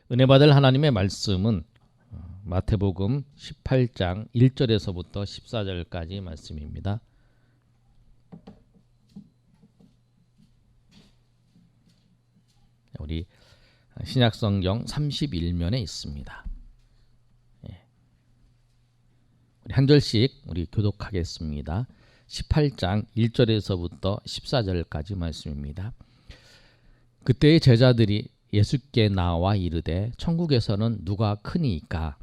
은혜 받을 하나님의 말씀은 마태복음 18장 1절에서부터 14절까지 말씀입니다. 우리 신약성경 31면에 있습니다. 우리 한 절씩 우리 교독하겠습니다. 18장 1절에서부터 14절까지 말씀입니다. 그때의 제자들이 예수께 나와 이르되 천국에서는 누가 크니이까?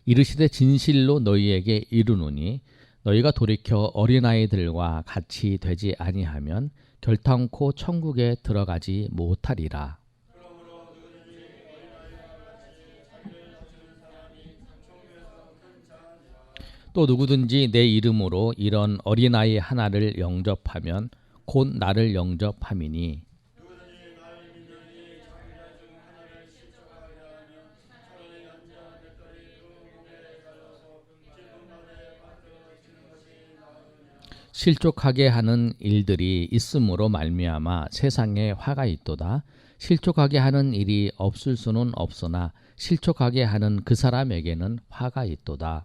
이르시되 진실로 너희에게 이르노니 너희가 돌이켜 어린아이들과 같이 되지 아니하면 결탄코 천국에 들어가지 못하리라. 또 누구든지 내 이름으로 이런 어린아이 하나를 영접하면 곧 나를 영접함이니 실족하게 하는 일들이 있음으로 말미암아 세상에 화가 있도다. 실족하게 하는 일이 없을 수는 없으나 실족하게 하는 그 사람에게는 화가 있도다.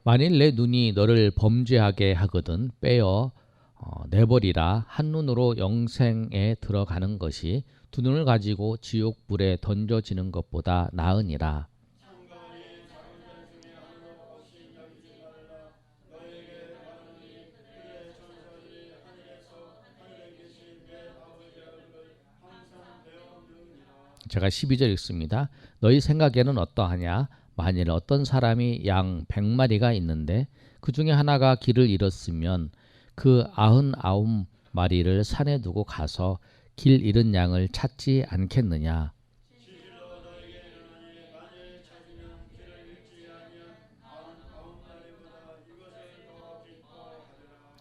만일 내 눈이 너를 범죄하게 하거든 빼어 내버리라. 한눈으로 영생에 들어가는 것이 두 눈을 가지고 지옥불에 던져지는 것보다 나으니라. 제가 12절 읽습니다. 너희 생각에는 어떠하냐? 만일 어떤 사람이 양 100마리가 있는데 그 중에 하나가 길을 잃었으면 그 99마리를 산에 두고 가서 길 잃은 양을 찾지 않겠느냐?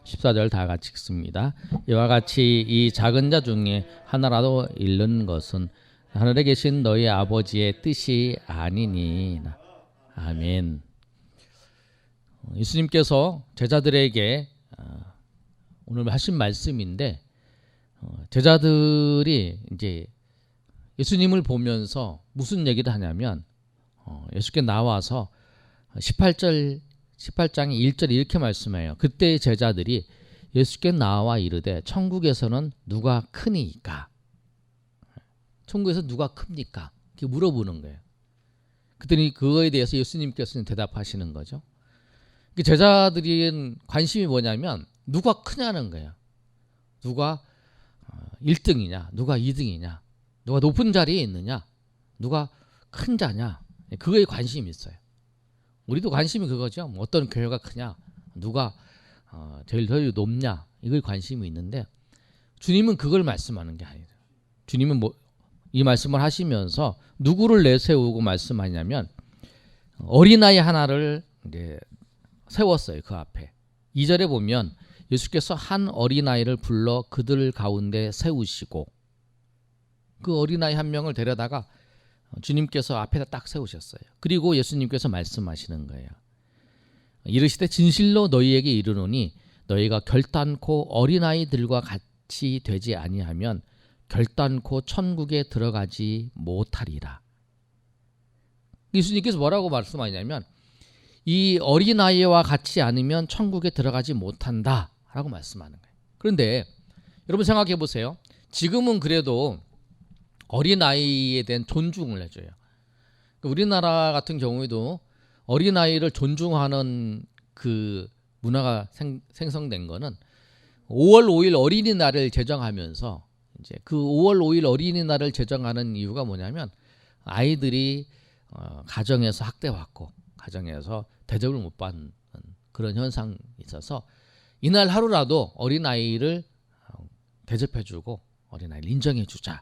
14절 다 같이 읽습니다. 이와 같이 이 작은 자 중에 하나라도 잃는 것은 하늘에 계신 너희 아버지의 뜻이 아니니. 아멘. 예수님께서 제자들에게 오늘 하신 말씀인데 제자들이 이제 예수님을 보면서 무슨 얘기를 하냐면 예수께 나와서 18장의 1절에 이렇게 말씀해요. 그때 제자들이 예수께 나와 이르되 천국에서는 누가 크니까? 천국에서 누가 큽니까? 이렇게 물어보는 거예요. 그랬더니 그거에 대해서 예수님께서는 대답하시는 거죠. 제자들이 관심이 뭐냐면 누가 크냐는 거예요. 누가 1등이냐, 누가 2등이냐, 누가 높은 자리에 있느냐, 누가 큰 자냐, 그거에 관심이 있어요. 우리도 관심이 그거죠. 어떤 교회가 크냐, 누가 제일 더 높냐, 이걸 관심이 있는데 주님은 그걸 말씀하는 게 아니에요. 주님은 이 말씀을 하시면서 누구를 내세우고 말씀하냐면 어린아이 하나를 이제 세웠어요. 그 앞에 2절에 보면 예수께서 한 어린아이를 불러 그들 가운데 세우시고 그 어린아이 한 명을 데려다가 주님께서 앞에다 딱 세우셨어요. 그리고 예수님께서 말씀하시는 거예요. 이르시되 진실로 너희에게 이르노니 너희가 결단코 어린아이들과 같이 되지 아니하면 결단코 천국에 들어가지 못하리라. 예수님께서 뭐라고 말씀하냐면 이 어린아이와 같이 않으면 천국에 들어가지 못한다 라고 말씀하는 거예요. 그런데 여러분 생각해 보세요. 지금은 그래도 어린아이에 대한 존중을 해줘요. 우리나라 같은 경우에도 어린아이를 존중하는 그 문화가 생성된 거는 5월 5일 어린이날을 제정하면서 이제 그 5월 5일 어린이날을 제정하는 이유가 뭐냐면 아이들이 가정에서 학대받고 가정에서 대접을 못 받는 그런 현상이 있어서 이날 하루라도 어린아이를 대접해주고 어린아이를 인정해주자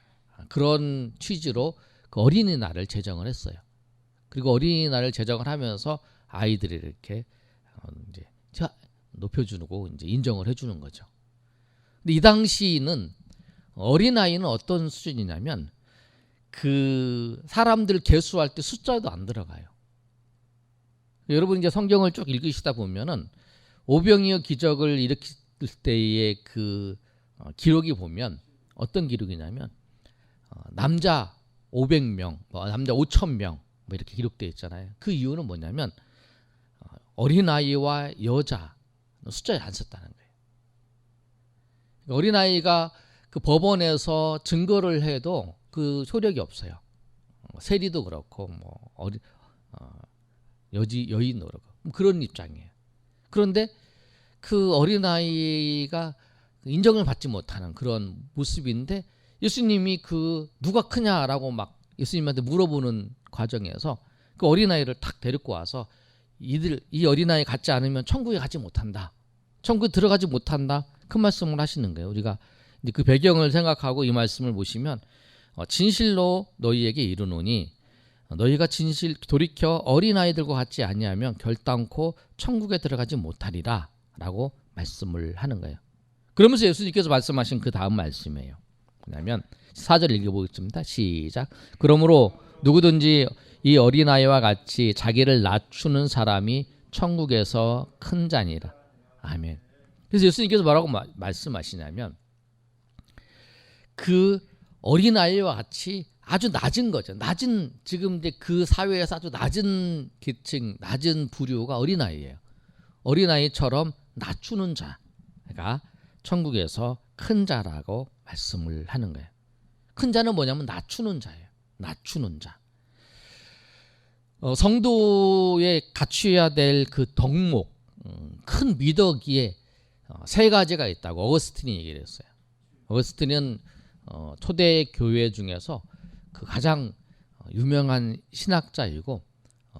그런 취지로 그 어린이날을 제정을 했어요. 그리고 어린이날을 제정을 하면서 아이들이 이렇게 이제 높여주고 이제 인정을 해주는 거죠. 근데 이 당시는 어린아이는 어떤 수준이냐면 그 사람들 계수할 때 숫자도 안 들어가요. 여러분 이제 성경을 쭉 읽으시다 보면은 오병이어 기적을 일으킬 때의 그 기록이 보면 어떤 기록이냐면 남자 500명, 남자 5,000명 뭐 이렇게 기록되어 있잖아요. 그 이유는 뭐냐면 어린아이와 여자 숫자에 안 썼다는 거예요. 어린아이가 그 법원에서 증거를 해도 그 효력이 없어요. 세리도 그렇고 뭐 여인도 그렇고 그런 입장이에요. 그런데 그 어린아이가 인정을 받지 못하는 그런 모습인데 예수님이 그 누가 크냐라고 막 예수님한테 물어보는 과정에서 그 어린아이를 탁 데리고 와서 이 어린아이 갖지 않으면 천국에 가지 못한다. 천국에 들어가지 못한다. 그 말씀을 하시는 거예요. 우리가 이제 그 배경을 생각하고 이 말씀을 보시면 진실로 너희에게 이르노니 너희가 진실 돌이켜 어린아이들과 같지 아니하면 결단코 천국에 들어가지 못하리라 라고 말씀을 하는 거예요. 그러면서 예수님께서 말씀하신 그 다음 말씀이에요. 뭐냐면 4절 읽어보겠습니다. 시작. 그러므로 누구든지 이 어린아이와 같이 자기를 낮추는 사람이 천국에서 큰 자니라. 아멘. 그래서 예수님께서 뭐라고 말씀하시냐면 그 어린아이와 같이 아주 낮은 거죠. 낮은 지금 이제 그 사회에서 아주 낮은 계층, 낮은 부류가 어린아이예요. 어린아이처럼 낮추는 자가 천국에서 큰 자라고 말씀을 하는 거예요. 큰 자는 뭐냐면 낮추는 자예요. 낮추는 자. 성도에 갖추어야 될 그 덕목, 큰 미덕이에 세 가지가 있다고 어거스틴이 얘기를 했어요. 어거스틴은 초대 교회 중에서 그 가장 유명한 신학자이고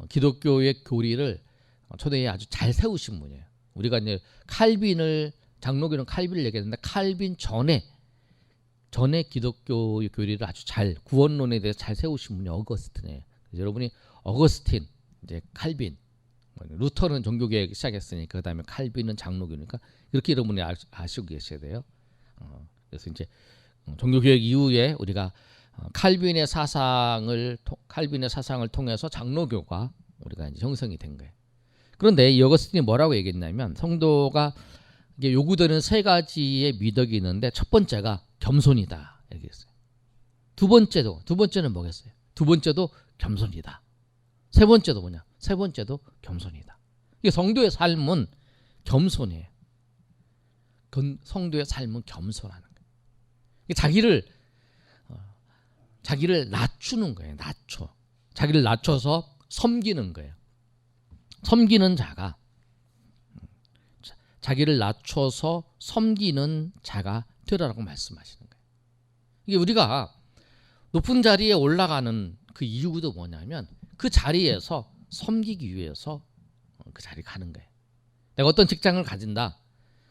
기독교의 교리를 초대에 아주 잘 세우신 분이에요. 우리가 이제 칼빈을 장로교는 칼빈을 얘기했는데 칼빈 전에 기독교의 교리를 아주 잘 구원론에 대해서 잘 세우신 분이 어거스틴이에요. 그래서 여러분이 어거스틴, 이제 칼빈, 루터는 종교개혁 시작했으니까 그다음에 칼빈은 장로교니까 이렇게 여러분이 아시고 계셔야 돼요. 그래서 이제 종교개혁 이후에 우리가 칼빈의 사상을 통해서 장로교가 우리가 이제 형성이 된 거예요. 그런데 이 어거스틴이 뭐라고 얘기했냐면 성도가 이게 요구되는 세 가지의 미덕이 있는데 첫 번째가 겸손이다 얘기했어요. 두 번째는 뭐겠어요? 두 번째도 겸손이다. 세 번째도 뭐냐? 세 번째도 겸손이다. 이게 성도의 삶은 겸손이에요. 성도의 삶은 겸손하는 거예요. 자기를 낮추는 거예요. 자기를 낮춰서 섬기는 거예요. 섬기는 자가 자기를 낮춰서 섬기는 자가 되라라고 말씀하시는 거예요. 이게 우리가 높은 자리에 올라가는 그 이유도 뭐냐면 그 자리에서 섬기기 위해서 그 자리 가는 거예요. 내가 어떤 직장을 가진다.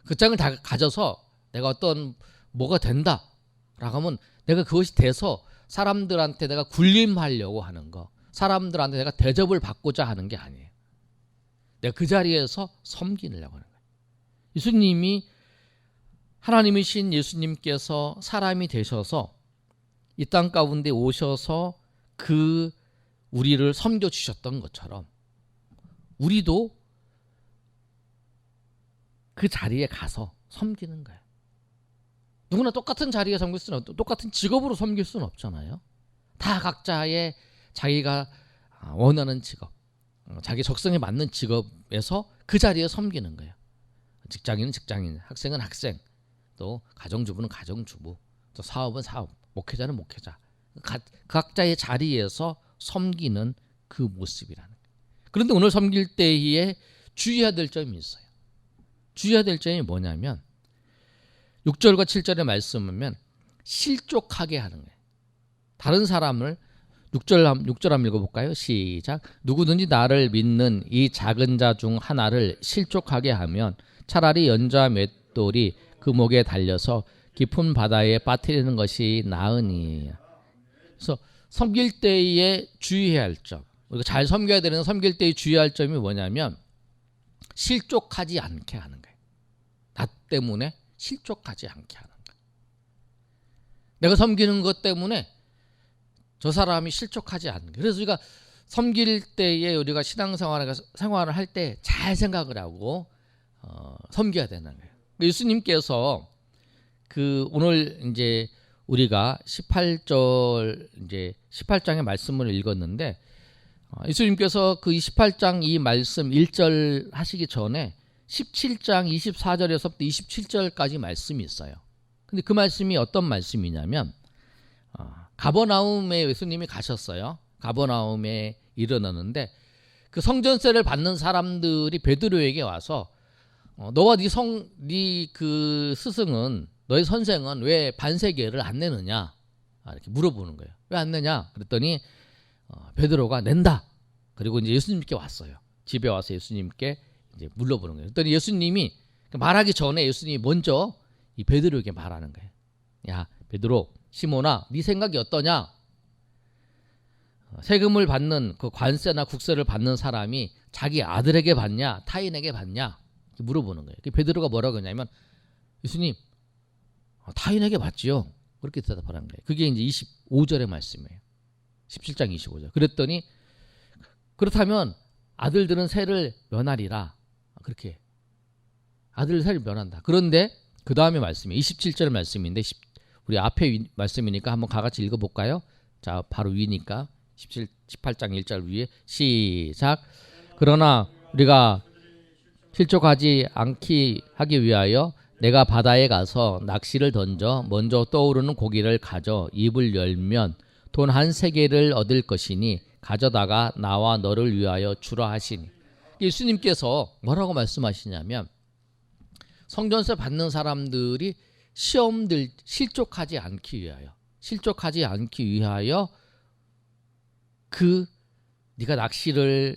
그 직장을 다 가져서 내가 어떤 뭐가 된다라고 하면 내가 그것이 돼서 사람들한테 내가 군림하려고 하는 거, 사람들한테 내가 대접을 받고자 하는 게 아니에요. 내가 그 자리에서 섬기려고 하는 거예요. 예수님이 하나님이신 예수님께서 사람이 되셔서 이 땅 가운데 오셔서 그 우리를 섬겨주셨던 것처럼 우리도 그 자리에 가서 섬기는 거예요. 누구나 똑같은 자리에 섬길 수는 똑같은 직업으로 섬길 수는 없잖아요. 다 각자의 자기가 원하는 직업, 자기 적성에 맞는 직업에서 그 자리에 섬기는 거예요. 직장인은 직장인, 학생은 학생, 또 가정주부는 가정주부, 또 사업은 사업, 목회자는 목회자. 각자의 자리에서 섬기는 그 모습이라는 거예요. 그런데 오늘 섬길 때에 주의해야 될 점이 있어요. 주의해야 될 점이 뭐냐면 6절과 7절의 말씀은 실족하게 하는 거예요. 다른 사람을 6절 한번 읽어볼까요? 시작. 누구든지 나를 믿는 이 작은 자 중 하나를 실족하게 하면 차라리 연자 맷돌이 그 목에 달려서 깊은 바다에 빠뜨리는 것이 나으니. 그래서 섬길 때에 주의해야 할 점, 우리가 잘 섬겨야 되는 섬길 때에 주의할 점이 뭐냐면 실족하지 않게 하는 거예요. 나 때문에 실족하지 않게 하는 거예요. 내가 섬기는 것 때문에 저 사람이 실족하지 않는 게. 그래서 우리가 섬길 때에 우리가 생활을 할 때 잘 생각을 하고 섬겨야 되는 거예요. 예수님께서 그 오늘 이제 우리가 18절 이제 18장의 말씀을 읽었는데 예수님께서 그 28장 이 말씀 1절 하시기 전에 17장 24절에서부터 27절까지 말씀이 있어요. 근데 그 말씀이 어떤 말씀이냐면 가버나움에 예수님이 가셨어요. 가버나움에 이르렀는데 그 성전세를 받는 사람들이 베드로에게 와서 너와 네 그 스승은 너의 선생은 왜 반세계를 안 내느냐 이렇게 물어보는 거예요. 왜 안 내냐? 그랬더니 베드로가 낸다. 그리고 이제 예수님께 왔어요. 집에 와서 예수님께 이제 물어보는 거예요. 그랬더니 예수님이 말하기 전에 예수님이 먼저 이 베드로에게 말하는 거예요. 야 베드로, 시몬아, 네 생각이 어떠냐? 세금을 받는 그 관세나 국세를 받는 사람이 자기 아들에게 받냐, 타인에게 받냐? 물어보는 거예요. 베드로가 뭐라고 했냐면 예수님 타인에게 받지요. 그렇게 대답하는 거예요. 그게 이제 25절의 말씀이에요. 17장 25절. 그랬더니 그렇다면 아들들은 세를 면하리라. 그렇게 아들 세를 면한다. 그런데 그 다음에 말씀이 27절 말씀인데 우리 앞에 말씀이니까 한번 같이 읽어볼까요? 자 바로 위니까 18장 1절 위에 시작. 그러나 우리가 실족하지 않기 하기 위하여 내가 바다에 가서 낚시를 던져 먼저 떠오르는 고기를 가져 입을 열면 돈 한 세겔을 얻을 것이니 가져다가 나와 너를 위하여 주라 하시니. 예수님께서 뭐라고 말씀하시냐면 성전세 받는 사람들이 시험들 실족하지 않기 위하여 그 네가 낚시를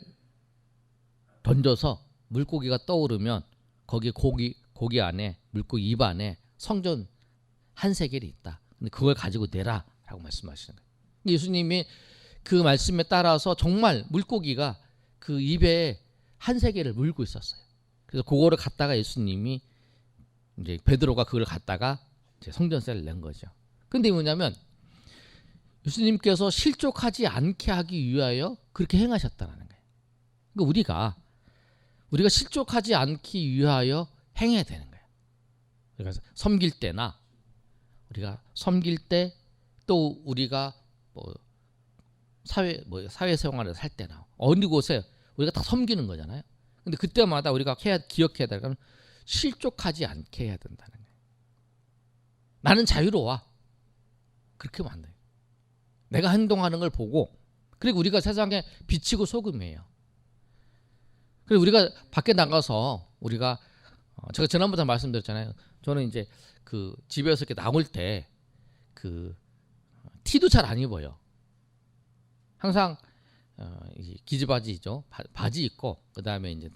던져서 물고기가 떠오르면 거기 고기 안에 물고기 입 안에 성전 한 세겔이 있다. 근데 그걸 가지고 내라라고 말씀하시는 거예요. 예수님이 그 말씀에 따라서 정말 물고기가 그 입에 한 세겔을 물고 있었어요. 그래서 그거를 갖다가 예수님이 이제 베드로가 그걸 갖다가 이제 성전세를 낸 거죠. 근데 뭐냐면 예수님께서 실족하지 않게 하기 위하여 그렇게 행하셨다는 거예요. 그러니까 우리가 실족하지 않기 위하여 행해야 되는 거예요. 그러니까 섬길 때나 우리가 섬길 때 또 우리가 사회생활을 살 때나 어느 곳에 우리가 다 섬기는 거잖아요. 근데 그때마다 우리가 기억해야 될 건 실족하지 않게 해야 된다는 거예요. 나는 자유로워. 그렇게 하면 안 돼요. 내가 행동하는 걸 보고, 그리고 우리가 세상에 빛이고 소금이에요. 그리고 우리가 밖에 나가서 우리가 제가 지난번에 말씀드렸잖아요. 저는 이제 그 집에서 이렇게 나올 때 그 티도 잘 안 입어요. 항상 기지바지죠. 바지 입고 그 다음에 이제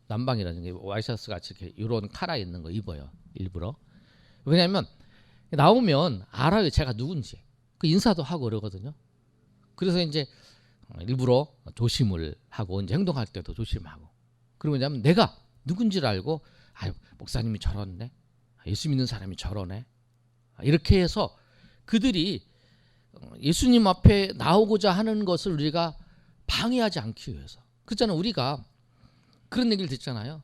남방이라든가 와이셔츠 같이 이렇게 이런 카라 있는 거 입어요. 일부러. 왜냐하면 나오면 알아요. 제가 누군지. 그 인사도 하고 그러거든요. 그래서 이제 일부러 조심을 하고 이제 행동할 때도 조심하고. 그리고 왜냐하면 내가 누군지를 알고 목사님이 저러네. 예수 믿는 사람이 저러네. 이렇게 해서 그들이 예수님 앞에 나오고자 하는 것을 우리가 방해하지 않기 위해서. 그렇잖아요. 우리가 그런 얘기를 듣잖아요.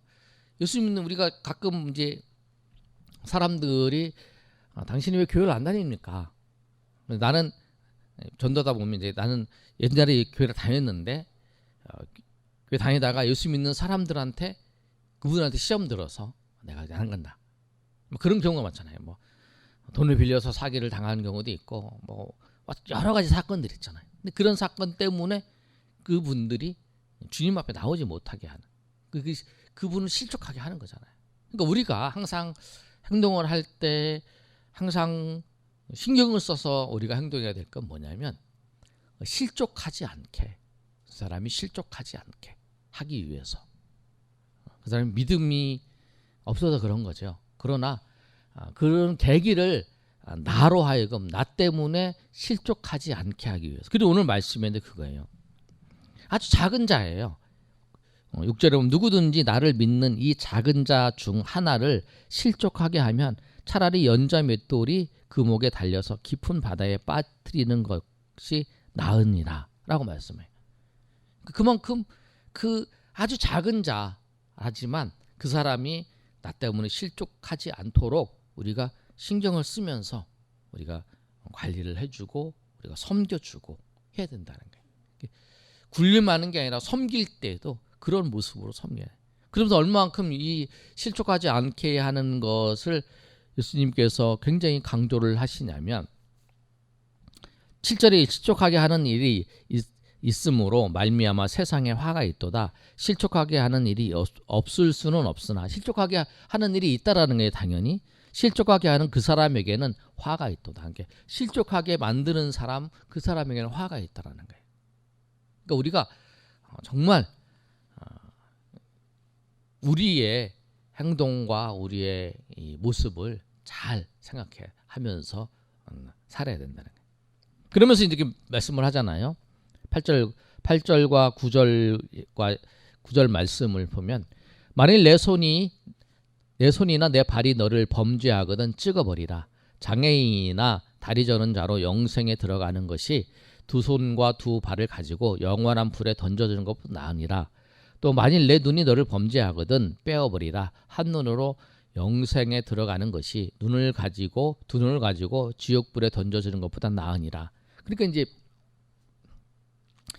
예수 믿는 우리가 가끔 이제 사람들이 당신이 왜 교회를 안 다닙니까? 나는 전도다 보면 이제 나는 옛날에 교회를 다녔는데 교회 다니다가 예수 믿는 사람들한테 그분한테 시험 들어서 내가 안 간다. 뭐 그런 경우가 많잖아요. 뭐 돈을 빌려서 사기를 당하는 경우도 있고 뭐 여러 가지 사건들이 있잖아요. 근데 그런 사건 때문에 그분들이 주님 앞에 나오지 못하게 하는 그분을 실족하게 하는 거잖아요. 그러니까 우리가 항상 행동을 할 때 항상 신경을 써서 우리가 행동해야 될 건 뭐냐면 실족하지 않게, 그 사람이 실족하지 않게 하기 위해서. 그 사람이 믿음이 없어서 그런 거죠. 그러나 그런 계기를 나로 하여금 나 때문에 실족하지 않게 하기 위해서. 그리고 오늘 말씀인데 그거예요. 아주 작은 자예요. 6절에 보면 누구든지 나를 믿는 이 작은 자 중 하나를 실족하게 하면 차라리 연자 맷돌이 금옥에 달려서 깊은 바다에 빠뜨리는 것이 나으니라라고 말씀해요. 그만큼 그 아주 작은 자하지만 그 사람이 나 때문에 실족하지 않도록 우리가 신경을 쓰면서 우리가 관리를 해주고 우리가 섬겨주고 해야 된다는 거예요. 군림하는 게 아니라 섬길 때도 그런 모습으로 섬겨야 해요. 그러면서 얼마만큼 이 실족하지 않게 하는 것을 예수님께서 굉장히 강조를 하시냐면 7절에 실족하게 하는 일이 있으므로 말미암아 세상에 화가 있도다. 실족하게 하는 일이 없을 수는 없으나 실족하게 하는 일이 있다라는 게 당연히 실족하게 하는 그 사람에게는 화가 있도다. 그러니까 실족하게 만드는 사람 그 사람에게는 화가 있다라는 거예요. 그러니까 우리가 정말 우리의 행동과 우리의 이 모습을 잘 생각해 하면서 살아야 된다는 거예요. 그러면서 이렇게 말씀을 하잖아요. 8절과 9절 말씀을 보면 만일 내 손이나 내 발이 너를 범죄하거든 찍어버리라. 장애인이나 다리 저는 자로 영생에 들어가는 것이 두 손과 두 발을 가지고 영원한 불에 던져주는 것보다 나으니라. 또 만일 내 눈이 너를 범죄하거든 빼어버리라. 한 눈으로 영생에 들어가는 것이 두 눈을 가지고 지옥불에 던져주는 것보다 나으니라. 그러니까 이제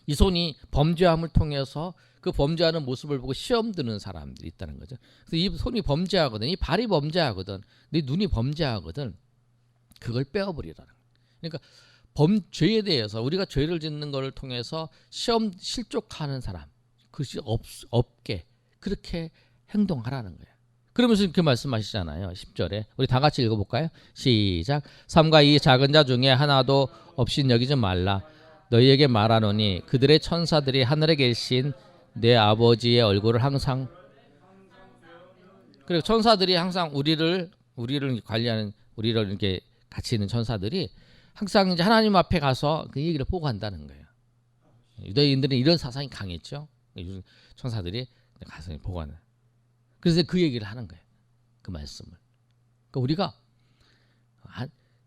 이 손이 범죄함을 통해서 그 범죄하는 모습을 보고 시험 드는 사람들이 있다는 거죠. 그래서 이 손이 범죄하거든, 이 발이 범죄하거든, 네 눈이 범죄하거든, 그걸 빼어버리라는 거예요. 그러니까 죄에 대해서 우리가 죄를 짓는 것을 통해서 실족하는 사람, 그것이 없게 그렇게 행동하라는 거예요. 그러면서 이렇게 말씀하시잖아요. 10절에 우리 다 같이 읽어볼까요? 시작. 삼가 이 작은 자 중에 하나도 없이 여기지 말라. 너희에게 말하노니 그들의 천사들이 하늘에 계신 내 아버지의 얼굴을 항상, 그리고 천사들이 항상 우리를 관리하는, 우리를 이렇게 같이 있는 천사들이 항상 이제 하나님 앞에 가서 그 얘기를 보고한다는 거예요. 유대인들은 이런 사상이 강했죠. 천사들이 가서 보고하는. 그래서 그 얘기를 하는 거예요. 그 말씀을. 그러니까 우리가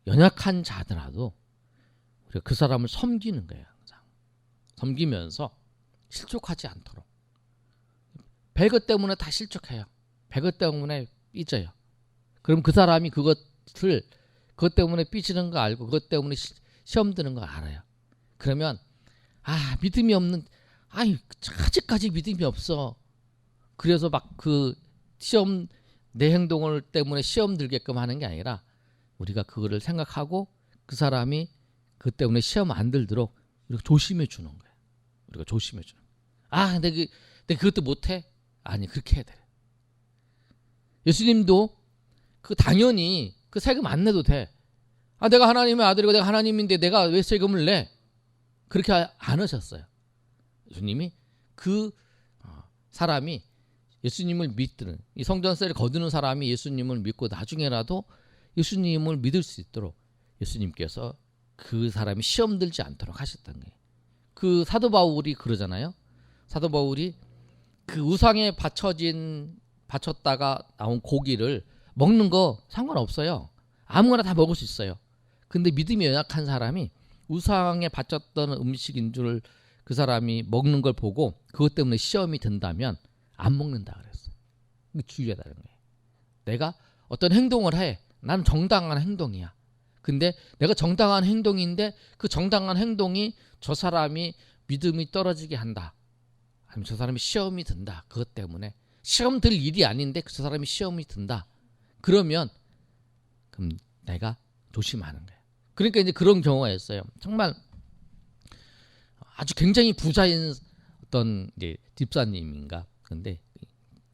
연약한 자더라도 우리가 그 사람을 섬기는 거예요. 항상. 섬기면서 실족하지 않도록. 배그 때문에 다 실족해요. 배그 때문에 삐져요. 그럼 그 사람이 그것 때문에 삐지는 거 알고 그것 때문에 시험 드는 거 알아요. 그러면 믿음이 없는, 아직까지 믿음이 없어. 그래서 막 그 시험, 내 행동을 때문에 시험 들게끔 하는 게 아니라 우리가 그거를 생각하고 그 사람이 그 때문에 시험 안 들도록 우리가 조심해 주는 거예요. 우리가 조심해 주는 거예요. 근데 그것도 못해? 아니, 그렇게 해야 돼. 예수님도 당연히 그 세금 안 내도 돼. 내가 하나님의 아들이고 내가 하나님인데 내가 왜 세금을 내? 그렇게 안 하셨어요. 예수님이 그 사람이 예수님을 믿는, 이 성전세를 거두는 사람이 예수님을 믿고 나중에라도 예수님을 믿을 수 있도록 예수님께서 그 사람이 시험 들지 않도록 하셨던 거예요. 그 사도 바울이 그러잖아요. 사도 바울이 그 우상에 바쳤다가 나온 고기를 먹는 거 상관없어요. 아무거나 다 먹을 수 있어요. 근데 믿음이 연약한 사람이 우상에 바쳤던 음식인 줄 그 사람이 먹는 걸 보고 그것 때문에 시험이 든다면 안 먹는다 그랬어요. 주의하다는 거예요. 내가 어떤 행동을 해. 나는 정당한 행동이야. 근데 내가 정당한 행동인데 그 정당한 행동이 저 사람이 믿음이 떨어지게 한다. 아니면 저 사람이 시험이 든다. 그것 때문에 시험 들 일이 아닌데 저 사람이 시험이 든다. 그러면 그럼 내가 조심하는 거예요. 그러니까 이제 그런 경우가 있어요. 정말 아주 굉장히 부자인 어떤 이제 집사님인가. 근데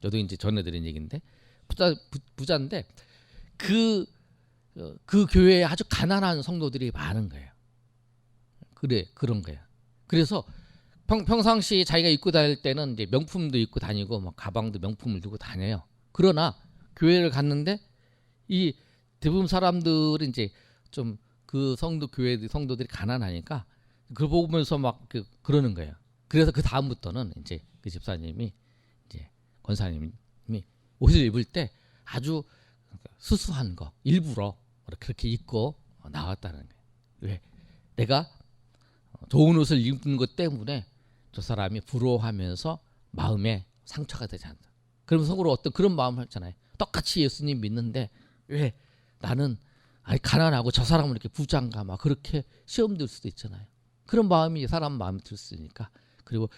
저도 이제 전해드린 얘기인데 부자인데 그 교회에 아주 가난한 성도들이 많은 거예요. 그런 거예요. 그래서 평상시 자기가 입고 다닐 때는 이제 명품도 입고 다니고 막 가방도 명품을 들고 다녀요. 그러나 교회를 갔는데 이 대부분 사람들은 이제 좀 그 교회 성도들이 가난하니까 그걸 보면서 막 그러는 거예요. 그래서 그 다음부터는 이제 그 집사님이 이제 권사님이 옷을 입을 때 아주 수수한 거 일부러 그렇게 입고 나왔다는 거예요. 왜? 내가 좋은 옷을 입는 것 때문에 저 사람이 부러워하면서 마음에 상처가 되지 않는다. 그러면 속으로 어떤 그런 마음을 했잖아요. 똑같이 예수님 믿는데 왜 나는 가난하고 저 사람은 이렇게 부자인가 막 그렇게 시험 들 수도 있잖아요. 그런 마음이 사람 마음에 들었으니까. 그리고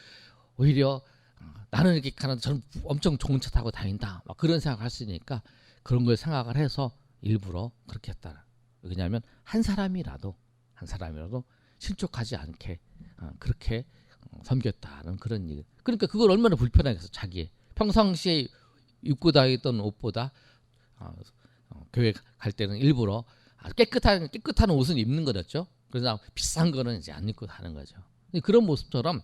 오히려 나는 이렇게 가난한데 저는 엄청 좋은 차 타고 다닌다 막 그런 생각을 할 수 있으니까 그런 걸 생각을 해서 일부러 그렇게 했다. 왜냐하면 한 사람이라도 실족하지 않게 그렇게 섬겼다는 그런 얘기. 그러니까 그걸 얼마나 불편하겠어. 자기 평상시에 입고 다니던 옷보다 교회 갈 때는 일부러 깨끗한 옷은 입는 거였죠. 그래서 비싼 거는 이제 안 입고 가는 거죠. 그런 모습처럼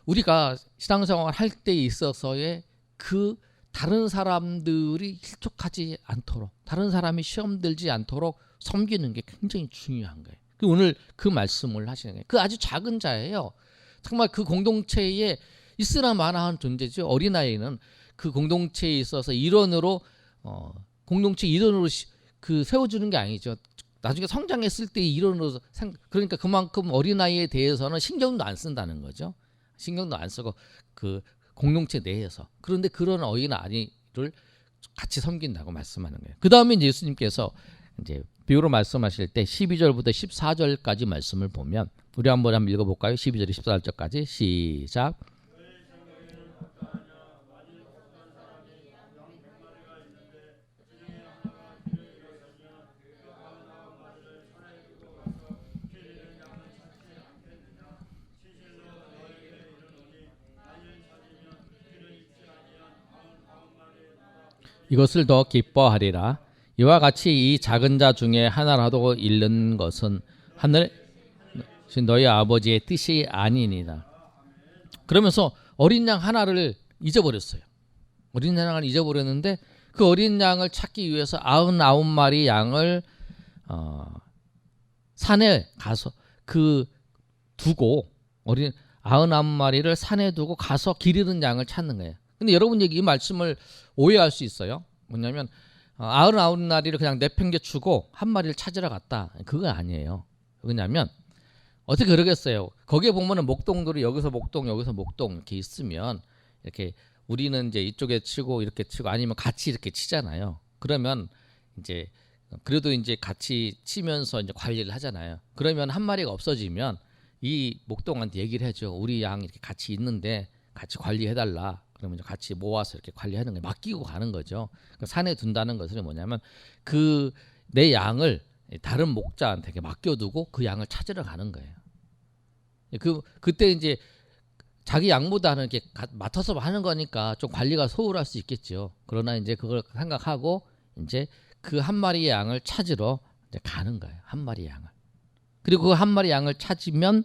우리가 신앙생활 할 때 있어서의 그 다른 사람들이 실족하지 않도록, 다른 사람이 시험 들지 않도록 섬기는 게 굉장히 중요한 거예요. 오늘 그 말씀을 하시는 거예요. 그 아주 작은 자예요. 정말 그 공동체에 있으나 마나한 존재죠. 어린아이는 그 공동체에 있어서 공동체 일원으로 그 세워주는 게 아니죠. 나중에 성장했을 때 일원으로 그러니까 그만큼 어린아이에 대해서는 신경도 안 쓴다는 거죠. 신경도 안 쓰고 그 공동체 내에서. 그런데 그런 어린아이를 같이 섬긴다고 말씀하는 거예요. 그 다음에 예수님께서 이제 비유로 말씀하실 때 12절부터 14절까지 말씀을 보면 우리 한번 읽어볼까요? 12절 14절까지 시작. 이것을 더 기뻐하리라. 이와 같이 이 작은 자 중에 하나라도 잃는 것은 하늘 너희 아버지의 뜻이 아니니라. 그러면서 어린 양 하나를 잊어버렸어요. 어린 양을 잊어버렸는데 그 어린 양을 찾기 위해서 99마리 양을 산에 가서 두고 어린 99마리를 산에 두고 가서 길 잃은 양을 찾는 거예요. 근데 여러분 이 말씀을 오해할 수 있어요. 뭐냐면 99마리를 그냥 내팽개치고 한 마리를 찾으러 갔다. 그거 아니에요. 왜냐면 어떻게 그러겠어요. 거기에 보면은 목동들이 여기서 목동 이렇게 있으면 이렇게 우리는 이제 이쪽에 치고 이렇게 치고 아니면 같이 이렇게 치잖아요. 그러면 이제 그래도 이제 같이 치면서 이제 관리를 하잖아요. 그러면 한 마리가 없어지면 이 목동한테 얘기를 해줘. 우리 양 이렇게 같이 있는데 같이 관리해달라. 그러면 이제 같이 모아서 이렇게 관리하는 거예요. 맡기고 가는 거죠. 산에 둔다는 것은 뭐냐면 내 양을 다른 목자한테 맡겨두고 그 양을 찾으러 가는 거예요. 그때 이제 자기 양보다는 이렇게 맡아서 하는 거니까 좀 관리가 소홀할 수 있겠죠. 그러나 이제 그걸 생각하고 이제 그 한 마리의 양을 찾으러 이제 가는 거예요. 한 마리 양을. 그리고 그 한 마리 양을 찾으면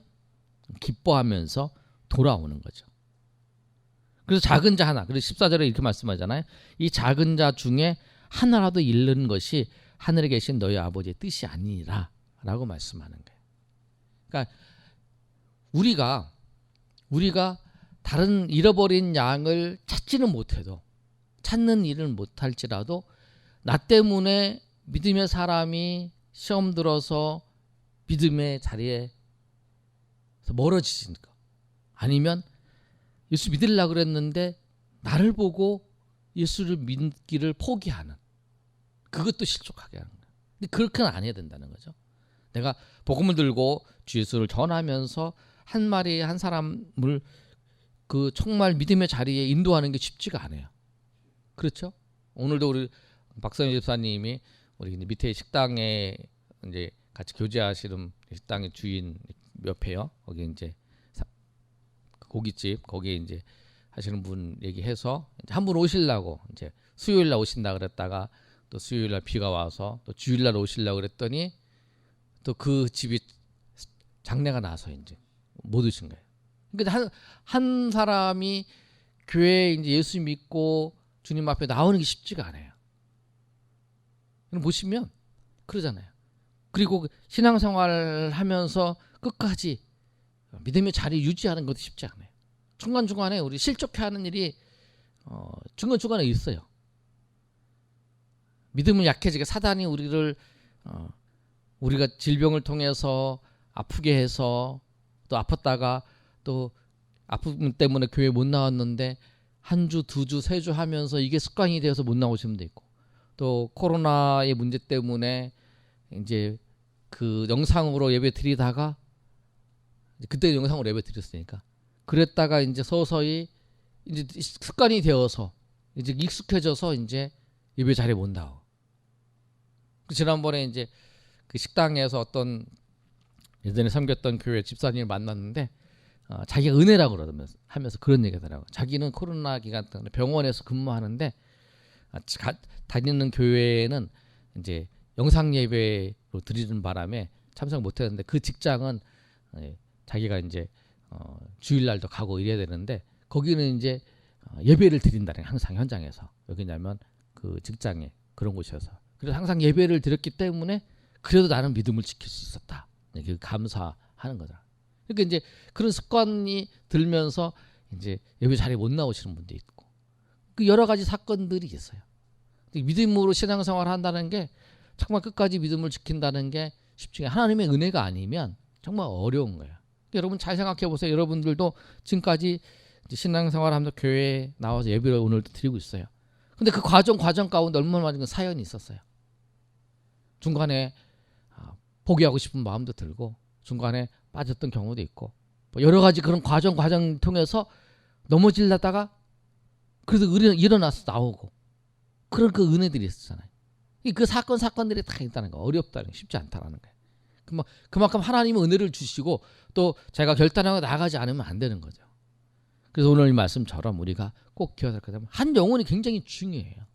기뻐하면서 돌아오는 거죠. 그래서 작은 자 하나. 그래서 14절에 이렇게 말씀하잖아요. 이 작은 자 중에 하나라도 잃는 것이 하늘에 계신 너희 아버지의 뜻이 아니라 라고 말씀하는 거예요. 그러니까 우리가 다른 잃어버린 양을 찾지는 못해도 찾는 일은 못할지라도 나 때문에 믿음의 사람이 시험 들어서 믿음의 자리에 멀어지니까 아니면 예수 믿으려고 그랬는데 나를 보고 예수를 믿기를 포기하는 그것도 실족하게 하는 거예요. 근데 그렇게는 안 해야 된다는 거죠. 내가 복음을 들고 주 예수를 전하면서 한 마리의 한 사람을 그 정말 믿음의 자리에 인도하는 게 쉽지가 않아요. 그렇죠? 오늘도 우리 박선희 집사님이 우리 밑에 식당에 이제 같이 교제하시는 식당의 주인 옆에요. 거기 이제 고깃집 거기에 이제 하시는 분 얘기해서 한 분 오시려고 이제 수요일 날 오신다 그랬다가 또 수요일 날 비가 와서 또 주일 날 오시려고 그랬더니 또 그 집이 장례가 나서 이제 못 오신 거예요. 그러니까 한 사람이 교회에 이제 예수 믿고 주님 앞에 나오는 게 쉽지가 않아요. 보시면 그러잖아요. 그리고 신앙생활을 하면서 끝까지 믿음의 자리 유지하는 것도 쉽지 않아요. 중간중간에 우리 실족해하는 일이 중간중간에 있어요. 믿음을 약해지게 사단이 우리를 우리가 질병을 통해서 아프게 해서 또 아팠다가 또 아픔 때문에 교회 못 나왔는데 한 주, 두 주, 세 주 하면서 이게 습관이 되어서 못 나오시는 분도 있고, 또 코로나의 문제 때문에 이제 그 영상으로 예배 드리다가 그때 영상으로 예배 드렸으니까 그랬다가 이제 서서히 이제 습관이 되어서 이제 익숙해져서 이제 예배 자리에 못 나와. 지난번에 이제 그 식당에서 어떤 예전에 섬겼던 교회 집사님을 만났는데 자기가 은혜라고 그러면서 하면서 그런 얘기 하더라고. 자기는 코로나 기간 동안 병원에서 근무하는데 다니는 교회는 이제 영상 예배로 드리는 바람에 참석 못했는데 그 직장은 자기가 이제 주일날도 가고 이래야 되는데 거기는 이제 예배를 드린다는 거예요. 항상 현장에서. 여기냐면 그 직장에 그런 곳이어서. 그래서 항상 예배를 드렸기 때문에 그래도 나는 믿음을 지킬 수 있었다. 감사하는 거다. 그러니까 이제 그런 습관이 들면서 이제 예배 자리에 못 나오시는 분도 있고, 그 여러 가지 사건들이 있어요. 믿음으로 신앙생활을 한다는 게 정말 끝까지 믿음을 지킨다는 게 쉽지가 하나님의 은혜가 아니면 정말 어려운 거예요. 그러니까 여러분 잘 생각해 보세요. 여러분들도 지금까지 신앙생활하면서 교회에 나와서 예배를 오늘도 드리고 있어요. 근데 그 과정 가운데 얼마나 많은 사연이 있었어요. 중간에 포기하고 싶은 마음도 들고 중간에 빠졌던 경우도 있고, 뭐 여러 가지 그런 과정 통해서 넘어지려다가 그래도 일어나서 나오고 그런 그 은혜들이 있었잖아요. 그 사건들이 다 있다는 거, 어렵다는 거, 쉽지 않다라는 거예요. 그만큼 하나님은 은혜를 주시고 또 제가 결단하고 나가지 않으면 안 되는 거죠. 그래서 오늘 이 말씀처럼 우리가 꼭 기억할 거면 한 영혼이 굉장히 중요해요.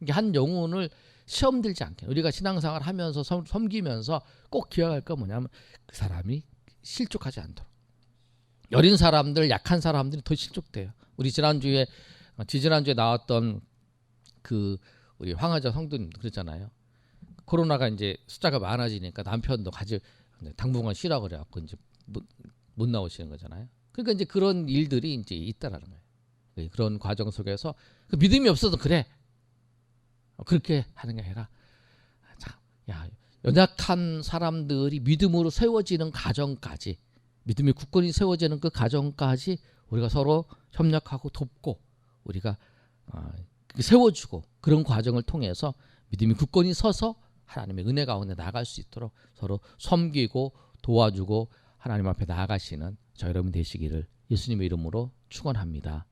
한 영혼을 시험 들지 않게 우리가 신앙생활 하면서 섬기면서 꼭 기억할 거 뭐냐면 그 사람이 실족하지 않도록. 여린 사람들, 약한 사람들이 더 실족돼요. 우리 지지난주에 나왔던 그 우리 황하자 성도님 그랬잖아요. 코로나가 이제 숫자가 많아지니까 남편도 당분간 쉬라 그래갖고 이제 못 나오시는 거잖아요. 그러니까 이제 그런 일들이 이제 있다라는 거예요. 그런 과정 속에서 그 믿음이 없어도 그래. 그렇게 하는 게 아니라 연약한 사람들이 믿음으로 세워지는 과정까지, 믿음의 굳건히 세워지는 그 과정까지 우리가 서로 협력하고 돕고 우리가 세워주고 그런 과정을 통해서 믿음이 굳건히 서서 하나님의 은혜 가운데 나아갈 수 있도록 서로 섬기고 도와주고 하나님 앞에 나아가시는 저 여러분 되시기를 예수님의 이름으로 축원합니다.